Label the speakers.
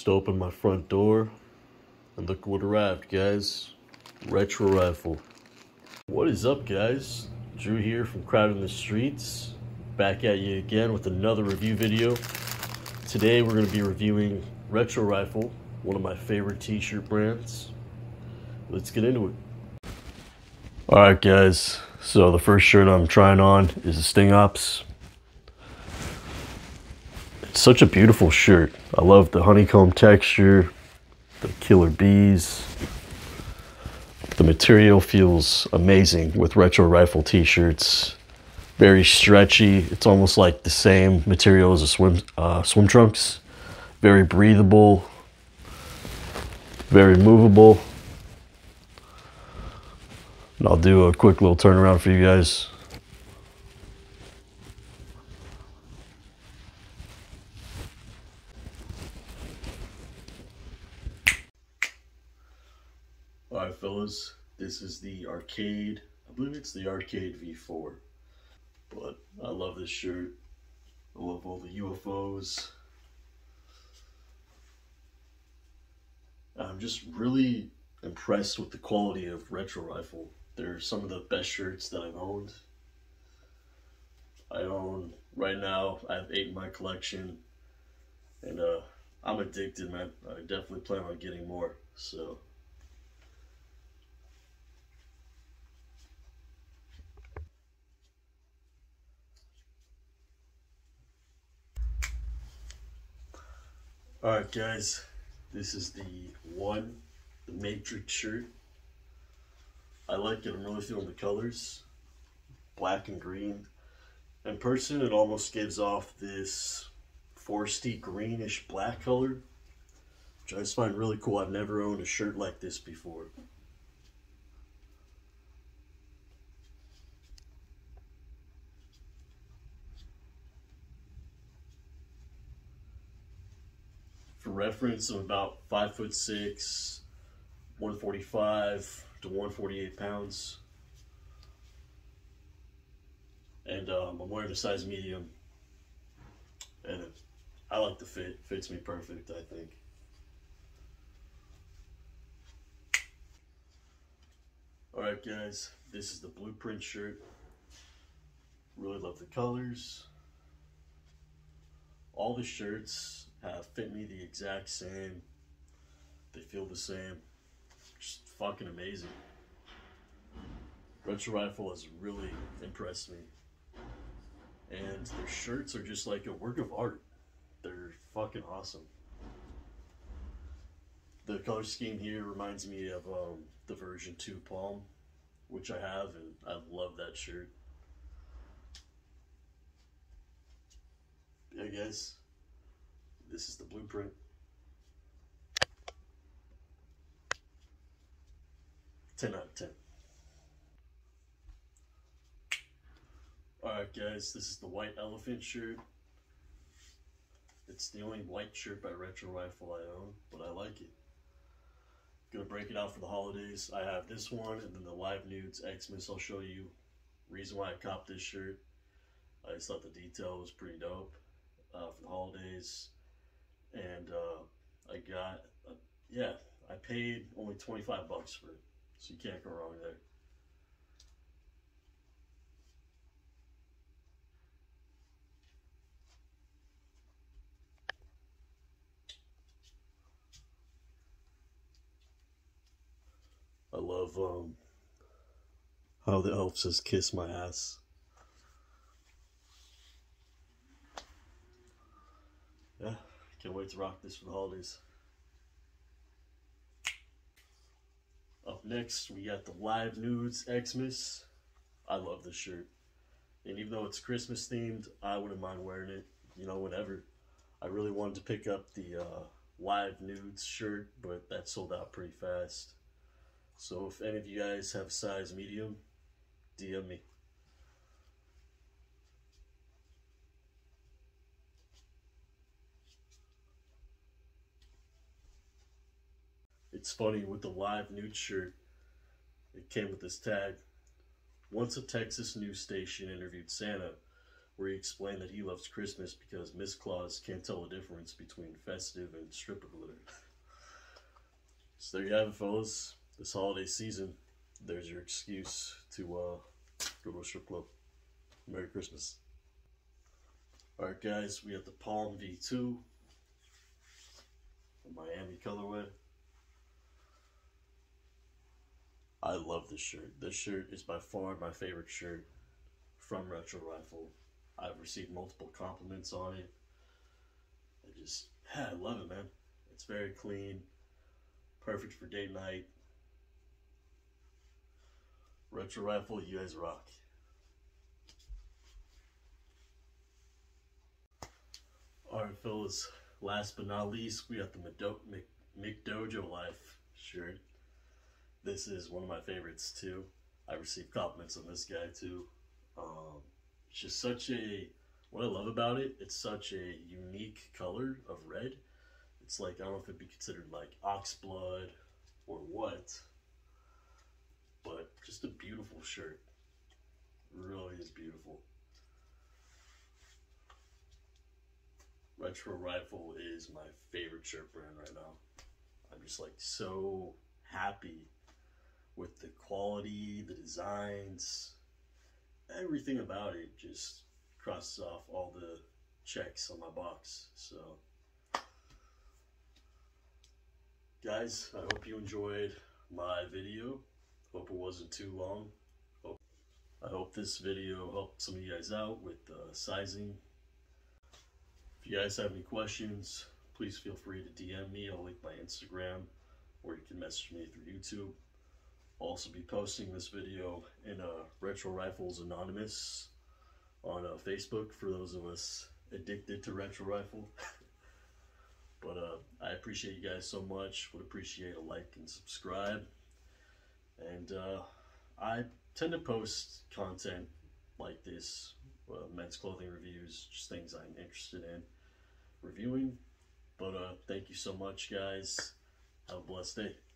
Speaker 1: Just opened my front door and look what arrived, guys. Retro rifle. What is up, guys? Drew here from Crowding the Streets. Back at you again with another review video. Today we're going to be reviewing Retro Rifle, one of my favorite t-shirt brands. Let's get into it. Alright guys, so the first shirt I'm trying on is the Sting Ops. It's such a beautiful shirt. I love the honeycomb texture, the killer bees. The material feels amazing with Retro Rifle t-shirts. Very stretchy. It's almost like the same material as a swim trunks. Very breathable. Very movable. And I'll do a quick little turnaround for you guys. Alright fellas, this is the Arcade, I believe it's the Arcade V4. But I love this shirt. I love all the UFOs. I'm just really impressed with the quality of Retro Rifle. They're some of the best shirts that I've owned. Right now, I have 8 in my collection. And I'm addicted, man. I definitely plan on getting more, so. Alright guys, this is the Matrix shirt. I like it, I'm really feeling the colors. Black and green. In person it almost gives off this foresty greenish black color, which I just find really cool. I've never owned a shirt like this before. For reference, I'm about 5'6", 145 to 148 pounds. And I'm wearing a size medium. And I like the fit. Fits me perfect, I think. Alright guys, this is the Blueprint shirt. Really love the colors. All the shirts fit me the exact same. They feel the same. Just fucking amazing. Retro Rifle has really impressed me. And their shirts are just like a work of art. They're fucking awesome. The color scheme here reminds me of the version 2 Palm, which I have, and I love that shirt. Yeah guys, this is the Blueprint. 10 out of 10. Alright guys, this is the White Elephant shirt. It's the only white shirt by Retro Rifle I own, but I like it. Gonna break it out for the holidays. I have this one and then the Live Nudes Xmas I'll show you. Reason why I copped this shirt. I just thought the detail was pretty dope for the holidays. And I got, I paid only 25 bucks for it. So you can't go wrong there. I love how the elf says kiss my ass. Yeah, can't wait to rock this for the holidays. Up next, we got the Live Nudes Xmas. I love this shirt. And even though it's Christmas themed, I wouldn't mind wearing it, whenever. I really wanted to pick up the Live Nudes shirt, but that sold out pretty fast. So if any of you guys have a size medium, DM me. It's funny, with the Live Nude shirt, it came with this tag. Once a Texas news station interviewed Santa, where he explained that he loves Christmas because Miss Claus can't tell the difference between festive and stripper glitter. So there you have it, fellas. This holiday season, there's your excuse to go to a strip club. Merry Christmas. Alright guys, we have the Palm V2, the Miami colorway. I love this shirt. This shirt is by far my favorite shirt from Retro Rifle. I've received multiple compliments on it. I love it, man. It's very clean, perfect for date night. Retro Rifle, you guys rock. Alright fellas, last but not least, we got the Madoka McDojo Life shirt. This is one of my favorites too. I received compliments on this guy too. It's just what I love about it, it's such a unique color of red. It's like, I don't know if it'd be considered like ox blood or what, but just a beautiful shirt. It really is beautiful. Retro Rifle is my favorite shirt brand right now. I'm just like so happy with the quality, the designs, everything about it just crosses off all the checks on my box. So guys, I hope you enjoyed my video. Hope it wasn't too long. I hope this video helped some of you guys out with sizing. If you guys have any questions, please feel free to DM me. I'll link my Instagram, or you can message me through YouTube. I'll also be posting this video in Retro Rifles Anonymous on Facebook for those of us addicted to Retro Rifle. But I appreciate you guys so much. Would appreciate a like and subscribe. And I tend to post content like this, men's clothing reviews, just things I'm interested in reviewing. But thank you so much, guys. Have a blessed day.